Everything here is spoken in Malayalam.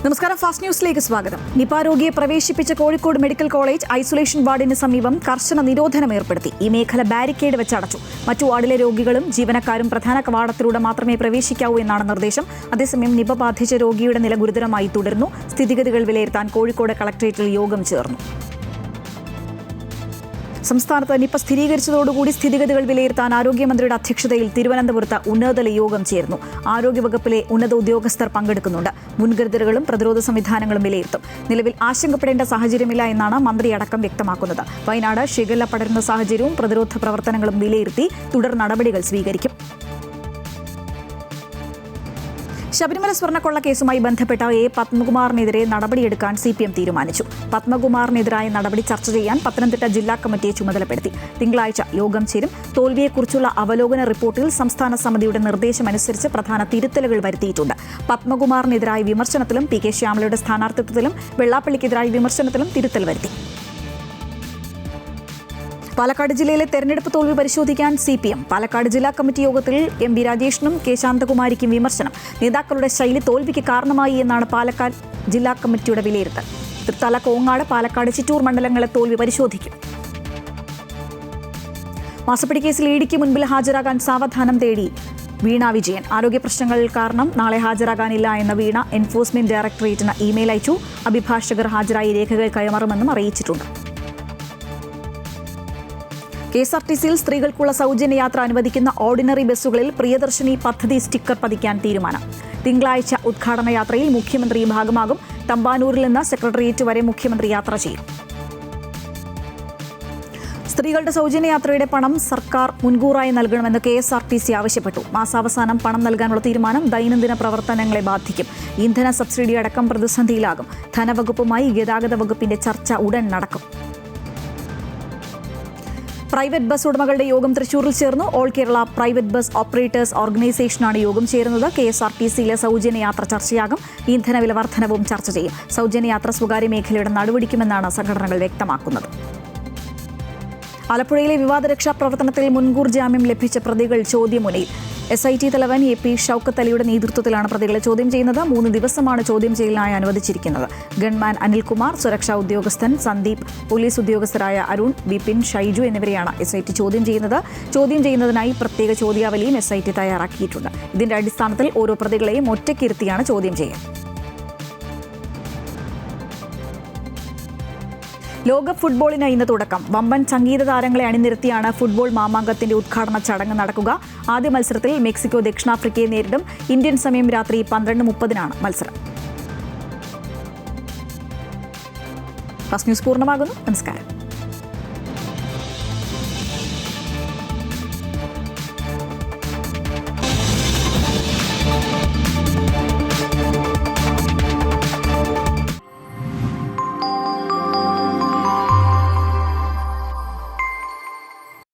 നമസ്കാരം, ഫാസ്റ്റ് ന്യൂസിലേക്ക് സ്വാഗതം. നിപ രോഗിയെ പ്രവേശിപ്പിച്ച കോഴിക്കോട് മെഡിക്കൽ കോളേജ് ഐസൊലേഷൻ വാർഡിന് സമീപം കർശന നിരോധനം ഏർപ്പെടുത്തി. ഈ മേഖല ബാരിക്കേഡ് വെച്ച് അടച്ചു. മറ്റു വാർഡിലെ രോഗികളും ജീവനക്കാരും പ്രധാന കവാടത്തിലൂടെ മാത്രമേ പ്രവേശിക്കാവൂ എന്നാണ് നിർദ്ദേശം. അതേസമയം നിപ ബാധിച്ച രോഗിയുടെ നില ഗുരുതരമായി തുടരുന്നു. സ്ഥിതിഗതികൾ വിലയിരുത്താൻ കോഴിക്കോട് കളക്ടറേറ്റിൽ യോഗം ചേർന്നു. സംസ്ഥാനത്ത് നിപ സ്ഥിരീകരിച്ചതോടുകൂടി സ്ഥിതിഗതികൾ വിലയിരുത്താൻ ആരോഗ്യമന്ത്രിയുടെ അധ്യക്ഷതയിൽ തിരുവനന്തപുരത്ത് ഉന്നതതല യോഗം ചേർന്നു. ആരോഗ്യവകുപ്പിലെ ഉന്നത ഉദ്യോഗസ്ഥർ പങ്കെടുക്കുന്നുണ്ട്. മുൻകരുതലുകളും പ്രതിരോധ സംവിധാനങ്ങളും വിലയിരുത്തും. നിലവിൽ ആശങ്കപ്പെടേണ്ട സാഹചര്യമില്ല എന്നാണ് മന്ത്രിയടക്കം വ്യക്തമാക്കുന്നത്. വയനാട് ഷിഗല്ല പടരുന്ന സാഹചര്യവും പ്രതിരോധ പ്രവർത്തനങ്ങളും വിലയിരുത്തി തുടർ നടപടികൾ സ്വീകരിക്കും. ശബരിമല സ്വർണ്ണക്കൊള്ള കേസുമായി ബന്ധപ്പെട്ട എ പത്മകുമാറിനെതിരെ നടപടിയെടുക്കാൻ CPM തീരുമാനിച്ചു. പത്മകുമാറിനെതിരായ നടപടി ചർച്ച ചെയ്യാൻ പത്തനംതിട്ട ജില്ലാ കമ്മിറ്റിയെ ചുമതലപ്പെടുത്തി. തിങ്കളാഴ്ച യോഗം ചേരും. തോൽവിയെക്കുറിച്ചുള്ള അവലോകന റിപ്പോർട്ടിൽ സംസ്ഥാന സമിതിയുടെ നിർദ്ദേശമനുസരിച്ച് പ്രധാന തിരുത്തലുകൾ വരുത്തിയിട്ടുണ്ട്. പത്മകുമാറിനെതിരായ വിമർശനത്തിലും PK ശ്യാമളയുടെ സ്ഥാനാർത്ഥിത്വത്തിലും വെള്ളാപ്പള്ളിക്കെതിരായ വിമർശനത്തിലും തിരുത്തൽ വരുത്തി. പാലക്കാട് ജില്ലയിലെ തെരഞ്ഞെടുപ്പ് തോൽവി പരിശോധിക്കാൻ CPM. പാലക്കാട് ജില്ലാ കമ്മിറ്റി യോഗത്തിൽ MP രാജേഷിനും K ശാന്തകുമാരിക്കും വിമർശനം. നേതാക്കളുടെ ശൈലി തോൽവിക്ക് കാരണമായി എന്നാണ് പാലക്കാട് ജില്ലാ കമ്മിറ്റിയുടെ വിലയിരുത്തൽ. തൃത്താല, കോങ്ങാട്, പാലക്കാട്, ചിറ്റൂർ മണ്ഡലങ്ങളെ തോൽവി പരിശോധിക്കും. മാസപ്പടി കേസിൽ EDക്ക് മുൻപിൽ ഹാജരാകാൻ സാവധാനം തേടി വീണ വിജയൻ. ആരോഗ്യ പ്രശ്നങ്ങൾ കാരണം നാളെ ഹാജരാകാനില്ല എന്ന വീണ എൻഫോഴ്സ്മെന്റ് ഡയറക്ടറേറ്റിന് ഇമെയിൽ അയച്ചു. അഭിഭാഷകർ ഹാജരായി രേഖകൾ കൈമാറുമെന്നും അറിയിച്ചിട്ടുണ്ട്. KSRTCയിൽ സ്ത്രീകൾക്കുള്ള സൗജന്യ യാത്ര അനുവദിക്കുന്ന ഓർഡിനറി ബസ്സുകളിൽ പ്രിയദർശിനി പദ്ധതി സ്റ്റിക്കർ പതിക്കാൻ തീരുമാനം. തിങ്കളാഴ്ച ഉദ്ഘാടന യാത്രയിൽ മുഖ്യമന്ത്രി ഭാഗമാകും. തമ്പാനൂരിൽ നിന്ന് സെക്രട്ടേറിയറ്റ് വരെ മുഖ്യമന്ത്രി യാത്ര ചെയ്യും. സ്ത്രീകളുടെ സൗജന്യ യാത്രയുടെ പണം സർക്കാർ മുൻകൂറായി നൽകണമെന്ന് KSRTC ആവശ്യപ്പെട്ടു. മാസാവസാനം പണം നൽകാനുള്ള തീരുമാനം ദൈനംദിന പ്രവർത്തനങ്ങളെ ബാധിക്കും. ഇന്ധന സബ്സിഡി അടക്കം പ്രതിസന്ധിയിലാകും. ധനവകുപ്പുമായി ഗതാഗത വകുപ്പിന്റെ ചർച്ച ഉടൻ നടക്കും. പ്രൈവറ്റ് ബസ് ഉടമകളുടെ യോഗം തൃശൂരിൽ ചേർന്നു. All Kerala private bus operators ഓർഗനൈസേഷനാണ് യോഗം ചേരുന്നത്. KSRTCയിലെ സൗജന്യ യാത്ര ചർച്ചയാകും. ഇന്ധനവില വർധനവും ചർച്ച ചെയ്യും. സൗജന്യ യാത്ര സ്വകാര്യ മേഖലയുടെ നടുപിടിക്കുമെന്നാണ് സംഘടനകൾ വ്യക്തമാക്കുന്നത്. ആലപ്പുഴയിലെ വിവാദ രക്ഷാപ്രവർത്തനത്തിൽ മുൻകൂർ ജാമ്യം ലഭിച്ച പ്രതികൾ ചോദ്യമുനയിൽ. SIT തലവൻ AP ഷൗക്കത്ത് അലിയുടെ നേതൃത്വത്തിലാണ് പ്രതികളെ ചോദ്യം ചെയ്യുന്നത്. 3 ദിവസമാണ് ചോദ്യം ചെയ്യലിനായി അനുവദിച്ചിരിക്കുന്നത്. ഗൺമാൻ അനിൽകുമാർ, സുരക്ഷാ ഉദ്യോഗസ്ഥൻ സന്ദീപ്, പോലീസ് ഉദ്യോഗസ്ഥരായ അരുൺ, വിപിൻ, ഷൈജു എന്നിവരെയാണ് SIT ചോദ്യം ചെയ്യുന്നത്. ചോദ്യം ചെയ്യുന്നതിനായി പ്രത്യേക ചോദ്യാവലിയും SIT തയ്യാറാക്കിയിട്ടുണ്ട്. ഇതിന്റെ അടിസ്ഥാനത്തിൽ ഓരോ പ്രതികളെയും ഒറ്റയ്ക്കിരുത്തിയാണ് ചോദ്യം ചെയ്യുക. ലോകകപ്പ് ഫുട്ബോളിന് ഇന്ന് തുടക്കം. വമ്പൻ സംഗീത താരങ്ങളെ അണിനിരത്തിയാണ് ഫുട്ബോൾ മാമാങ്കത്തിന്റെ ഉദ്ഘാടന ചടങ്ങ് നടക്കുക. ആദ്യ മത്സരത്തിൽ മെക്സിക്കോ ദക്ഷിണാഫ്രിക്കയെ നേരിടും. ഇന്ത്യൻ സമയം രാത്രി 12:30 മത്സരം. ഫാസ്റ്റ് ന്യൂസ് പൂർണ്ണമാകുന്നു. നമസ്കാരം.